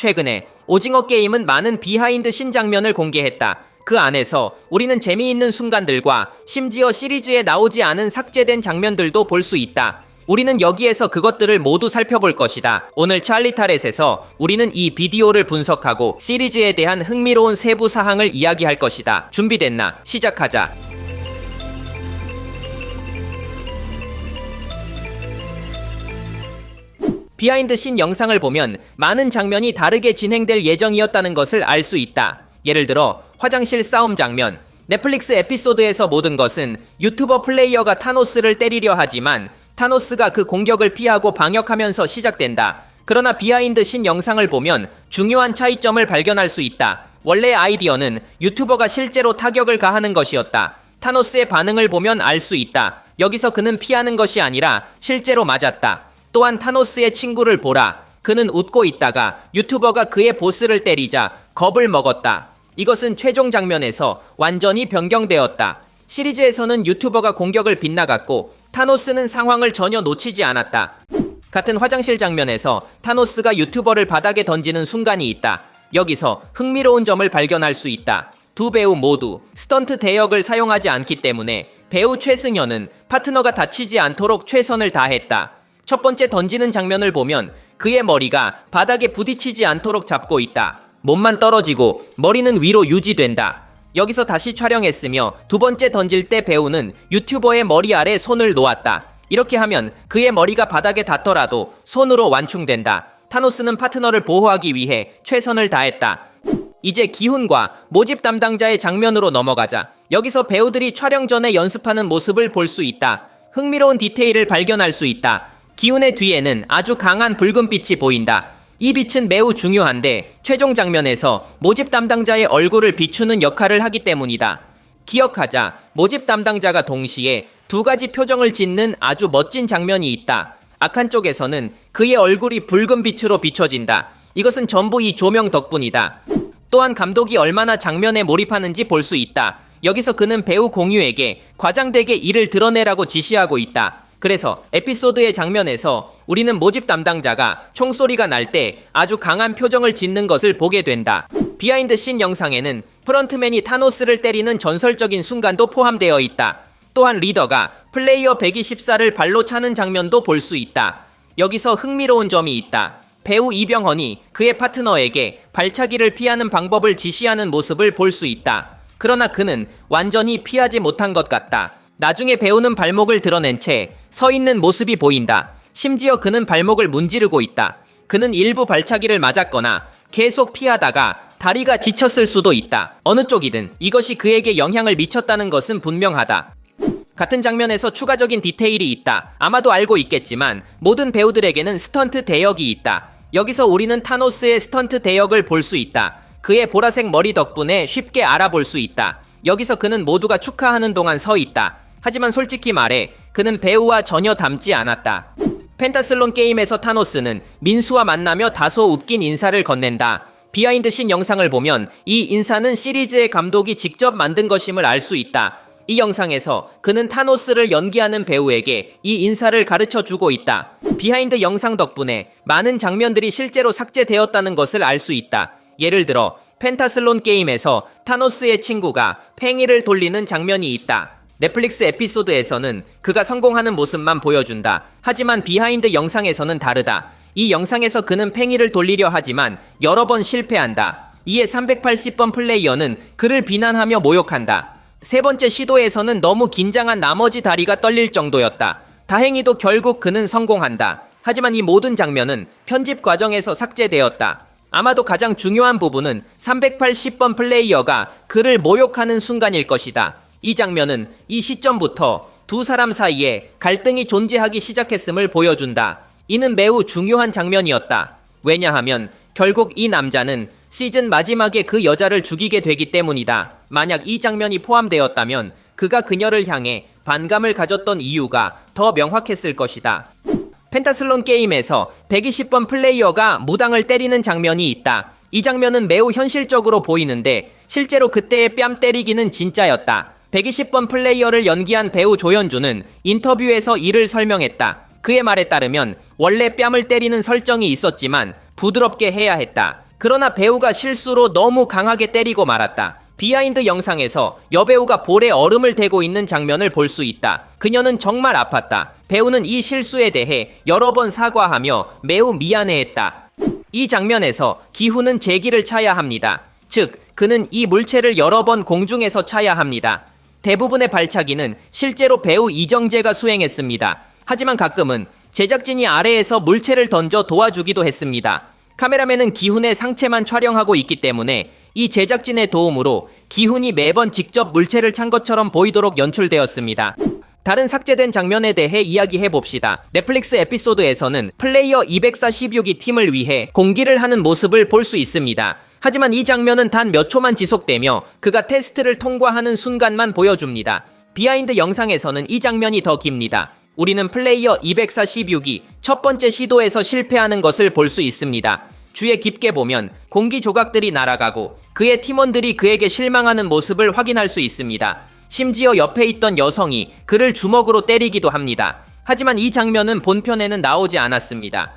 최근에 오징어 게임은 많은 비하인드 신장면을 공개했다. 그 안에서 우리는 재미있는 순간들과 심지어 시리즈에 나오지 않은 삭제된 장면들도 볼 수 있다. 우리는 여기에서 그것들을 모두 살펴볼 것이다. 오늘 찰리타렛에서 우리는 이 비디오를 분석하고 시리즈에 대한 흥미로운 세부 사항을 이야기할 것이다. 준비됐나? 시작하자. 비하인드 씬 영상을 보면 많은 장면이 다르게 진행될 예정이었다는 것을 알 수 있다. 예를 들어 화장실 싸움 장면. 넷플릭스 에피소드에서 모든 것은 유튜버 플레이어가 타노스를 때리려 하지만 타노스가 그 공격을 피하고 방역하면서 시작된다. 그러나 비하인드 씬 영상을 보면 중요한 차이점을 발견할 수 있다. 원래 아이디어는 유튜버가 실제로 타격을 가하는 것이었다. 타노스의 반응을 보면 알 수 있다. 여기서 그는 피하는 것이 아니라 실제로 맞았다. 또한 타노스의 친구를 보라. 그는 웃고 있다가 유튜버가 그의 보스를 때리자 겁을 먹었다. 이것은 최종 장면에서 완전히 변경되었다. 시리즈에서는 유튜버가 공격을 빗나갔고 타노스는 상황을 전혀 놓치지 않았다. 같은 화장실 장면에서 타노스가 유튜버를 바닥에 던지는 순간이 있다. 여기서 흥미로운 점을 발견할 수 있다. 두 배우 모두 스턴트 대역을 사용하지 않기 때문에 배우 최승현은 파트너가 다치지 않도록 최선을 다했다. 첫 번째 던지는 장면을 보면 그의 머리가 바닥에 부딪히지 않도록 잡고 있다. 몸만 떨어지고 머리는 위로 유지된다. 여기서 다시 촬영했으며 두 번째 던질 때 배우는 유튜버의 머리 아래 손을 놓았다. 이렇게 하면 그의 머리가 바닥에 닿더라도 손으로 완충된다. 타노스는 파트너를 보호하기 위해 최선을 다했다. 이제 기훈과 모집 담당자의 장면으로 넘어가자. 여기서 배우들이 촬영 전에 연습하는 모습을 볼 수 있다. 흥미로운 디테일을 발견할 수 있다. 기훈의 뒤에는 아주 강한 붉은빛이 보인다. 이 빛은 매우 중요한데 최종 장면에서 모집 담당자의 얼굴을 비추는 역할을 하기 때문이다. 기억하자. 모집 담당자가 동시에 두 가지 표정을 짓는 아주 멋진 장면이 있다. 악한 쪽에서는 그의 얼굴이 붉은 빛으로 비춰진다. 이것은 전부 이 조명 덕분이다. 또한 감독이 얼마나 장면에 몰입하는지 볼 수 있다. 여기서 그는 배우 공유에게 과장되게 이를 드러내라고 지시하고 있다. 그래서 에피소드의 장면에서 우리는 모집 담당자가 총소리가 날 때 아주 강한 표정을 짓는 것을 보게 된다. 비하인드 씬 영상에는 프런트맨이 타노스를 때리는 전설적인 순간도 포함되어 있다. 또한 리더가 플레이어 124를 발로 차는 장면도 볼 수 있다. 여기서 흥미로운 점이 있다. 배우 이병헌이 그의 파트너에게 발차기를 피하는 방법을 지시하는 모습을 볼 수 있다. 그러나 그는 완전히 피하지 못한 것 같다. 나중에 배우는 발목을 드러낸 채 서 있는 모습이 보인다. 심지어 그는 발목을 문지르고 있다. 그는 일부 발차기를 맞았거나 계속 피하다가 다리가 지쳤을 수도 있다. 어느 쪽이든 이것이 그에게 영향을 미쳤다는 것은 분명하다. 같은 장면에서 추가적인 디테일이 있다. 아마도 알고 있겠지만 모든 배우들에게는 스턴트 대역이 있다. 여기서 우리는 타노스의 스턴트 대역을 볼 수 있다. 그의 보라색 머리 덕분에 쉽게 알아볼 수 있다. 여기서 그는 모두가 축하하는 동안 서 있다. 하지만 솔직히 말해 그는 배우와 전혀 닮지 않았다. 펜타슬론 게임에서 타노스는 민수와 만나며 다소 웃긴 인사를 건넨다. 비하인드 씬 영상을 보면 이 인사는 시리즈의 감독이 직접 만든 것임을 알 수 있다. 이 영상에서 그는 타노스를 연기하는 배우에게 이 인사를 가르쳐주고 있다. 비하인드 영상 덕분에 많은 장면들이 실제로 삭제되었다는 것을 알 수 있다. 예를 들어 펜타슬론 게임에서 타노스의 친구가 팽이를 돌리는 장면이 있다. 넷플릭스 에피소드에서는 그가 성공하는 모습만 보여준다. 하지만 비하인드 영상에서는 다르다. 이 영상에서 그는 팽이를 돌리려 하지만 여러 번 실패한다. 이에 380번 플레이어는 그를 비난하며 모욕한다. 세 번째 시도에서는 너무 긴장한 나머지 다리가 떨릴 정도였다. 다행히도 결국 그는 성공한다. 하지만 이 모든 장면은 편집 과정에서 삭제되었다. 아마도 가장 중요한 부분은 380번 플레이어가 그를 모욕하는 순간일 것이다. 이 장면은 이 시점부터 두 사람 사이에 갈등이 존재하기 시작했음을 보여준다. 이는 매우 중요한 장면이었다. 왜냐하면 결국 이 남자는 시즌 마지막에 그 여자를 죽이게 되기 때문이다. 만약 이 장면이 포함되었다면 그가 그녀를 향해 반감을 가졌던 이유가 더 명확했을 것이다. 펜타슬론 게임에서 120번 플레이어가 무당을 때리는 장면이 있다. 이 장면은 매우 현실적으로 보이는데 실제로 그때의 뺨 때리기는 진짜였다. 120번 플레이어를 연기한 배우 조현주는 인터뷰에서 이를 설명했다. 그의 말에 따르면 원래 뺨을 때리는 설정이 있었지만 부드럽게 해야 했다. 그러나 배우가 실수로 너무 강하게 때리고 말았다. 비하인드 영상에서 여배우가 볼에 얼음을 대고 있는 장면을 볼 수 있다. 그녀는 정말 아팠다. 배우는 이 실수에 대해 여러 번 사과하며 매우 미안해했다. 이 장면에서 기훈은 제기를 차야 합니다. 즉, 그는 이 물체를 여러 번 공중에서 차야 합니다. 대부분의 발차기는 실제로 배우 이정재가 수행했습니다. 하지만 가끔은 제작진이 아래에서 물체를 던져 도와주기도 했습니다. 카메라맨은 기훈의 상체만 촬영하고 있기 때문에 이 제작진의 도움으로 기훈이 매번 직접 물체를 찬 것처럼 보이도록 연출되었습니다. 다른 삭제된 장면에 대해 이야기해봅시다. 넷플릭스 에피소드에서는 플레이어 246이 팀을 위해 공기를 하는 모습을 볼 수 있습니다. 하지만 이 장면은 단 몇 초만 지속되며 그가 테스트를 통과하는 순간만 보여줍니다. 비하인드 영상에서는 이 장면이 더 깁니다. 우리는 플레이어 246이 첫 번째 시도에서 실패하는 것을 볼 수 있습니다. 주에 깊게 보면 공기 조각들이 날아가고 그의 팀원들이 그에게 실망하는 모습을 확인할 수 있습니다. 심지어 옆에 있던 여성이 그를 주먹으로 때리기도 합니다. 하지만 이 장면은 본편에는 나오지 않았습니다.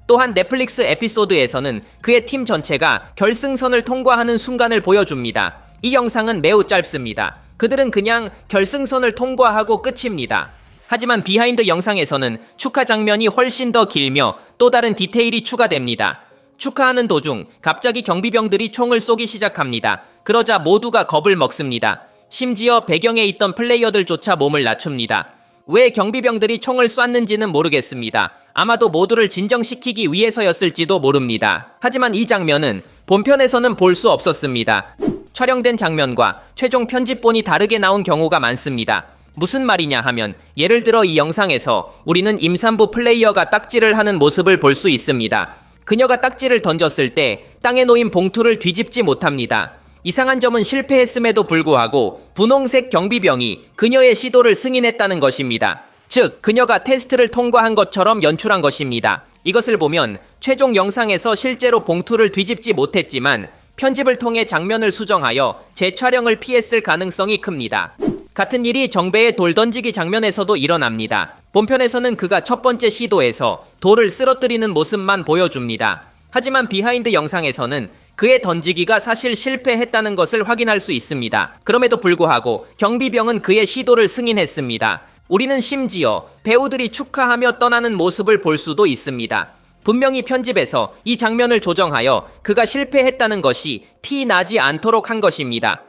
또한 넷플릭스 에피소드에서는 그의 팀 전체가 결승선을 통과하는 순간을 보여줍니다. 이 영상은 매우 짧습니다. 그들은 그냥 결승선을 통과하고 끝입니다. 하지만 비하인드 영상에서는 축하 장면이 훨씬 더 길며 또 다른 디테일이 추가됩니다. 축하하는 도중 갑자기 경비병들이 총을 쏘기 시작합니다. 그러자 모두가 겁을 먹습니다. 심지어 배경에 있던 플레이어들조차 몸을 낮춥니다. 왜 경비병들이 총을 쐈는지는 모르겠습니다. 아마도 모두를 진정시키기 위해서였을지도 모릅니다. 하지만 이 장면은 본편에서는 볼 수 없었습니다. 촬영된 장면과 최종 편집본이 다르게 나온 경우가 많습니다. 무슨 말이냐 하면 예를 들어 이 영상에서 우리는 임산부 플레이어가 딱지를 하는 모습을 볼 수 있습니다. 그녀가 딱지를 던졌을 때 땅에 놓인 봉투를 뒤집지 못합니다. 이상한 점은 실패했음에도 불구하고 분홍색 경비병이 그녀의 시도를 승인했다는 것입니다. 즉, 그녀가 테스트를 통과한 것처럼 연출한 것입니다. 이것을 보면 최종 영상에서 실제로 봉투를 뒤집지 못했지만 편집을 통해 장면을 수정하여 재촬영을 피했을 가능성이 큽니다. 같은 일이 정배의 돌 던지기 장면에서도 일어납니다. 본편에서는 그가 첫 번째 시도에서 돌을 쓰러뜨리는 모습만 보여줍니다. 하지만 비하인드 영상에서는 그의 던지기가 사실 실패했다는 것을 확인할 수 있습니다. 그럼에도 불구하고 경비병은 그의 시도를 승인했습니다. 우리는 심지어 배우들이 축하하며 떠나는 모습을 볼 수도 있습니다. 분명히 편집에서 이 장면을 조정하여 그가 실패했다는 것이 티 나지 않도록 한 것입니다.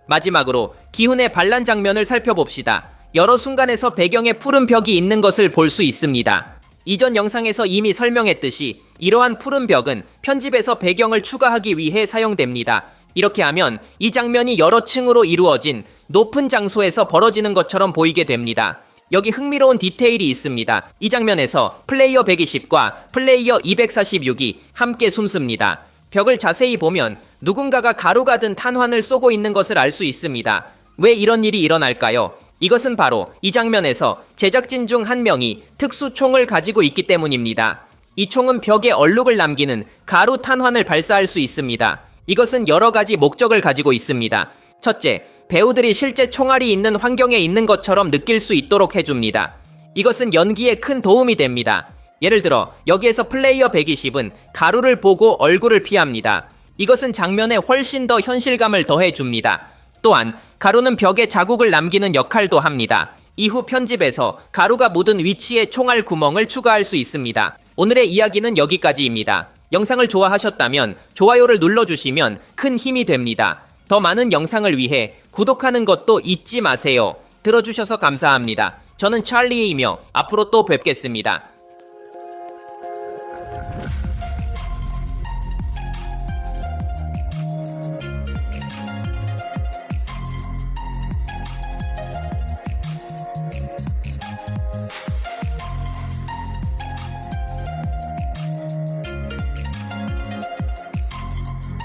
마지막으로 기훈의 반란 장면을 살펴봅시다. 여러 순간에서 배경에 푸른 벽이 있는 것을 볼 수 있습니다. 이전 영상에서 이미 설명했듯이 이러한 푸른 벽은 편집에서 배경을 추가하기 위해 사용됩니다. 이렇게 하면 이 장면이 여러 층으로 이루어진 높은 장소에서 벌어지는 것처럼 보이게 됩니다. 여기 흥미로운 디테일이 있습니다. 이 장면에서 플레이어 120과 플레이어 246이 함께 숨습니다. 벽을 자세히 보면 누군가가 가루가 든 탄환을 쏘고 있는 것을 알 수 있습니다. 왜 이런 일이 일어날까요? 이것은 바로 이 장면에서 제작진 중 한 명이 특수총을 가지고 있기 때문입니다. 이 총은 벽에 얼룩을 남기는 가루 탄환을 발사할 수 있습니다. 이것은 여러 가지 목적을 가지고 있습니다. 첫째, 배우들이 실제 총알이 있는 환경에 있는 것처럼 느낄 수 있도록 해줍니다. 이것은 연기에 큰 도움이 됩니다. 예를 들어 여기에서 플레이어 120은 가루를 보고 얼굴을 피합니다. 이것은 장면에 훨씬 더 현실감을 더해줍니다. 또한 가루는 벽에 자국을 남기는 역할도 합니다. 이후 편집에서 가루가 묻은 위치에 총알 구멍을 추가할 수 있습니다. 오늘의 이야기는 여기까지입니다. 영상을 좋아하셨다면 좋아요를 눌러주시면 큰 힘이 됩니다. 더 많은 영상을 위해 구독하는 것도 잊지 마세요. 들어주셔서 감사합니다. 저는 찰리이며 앞으로 또 뵙겠습니다.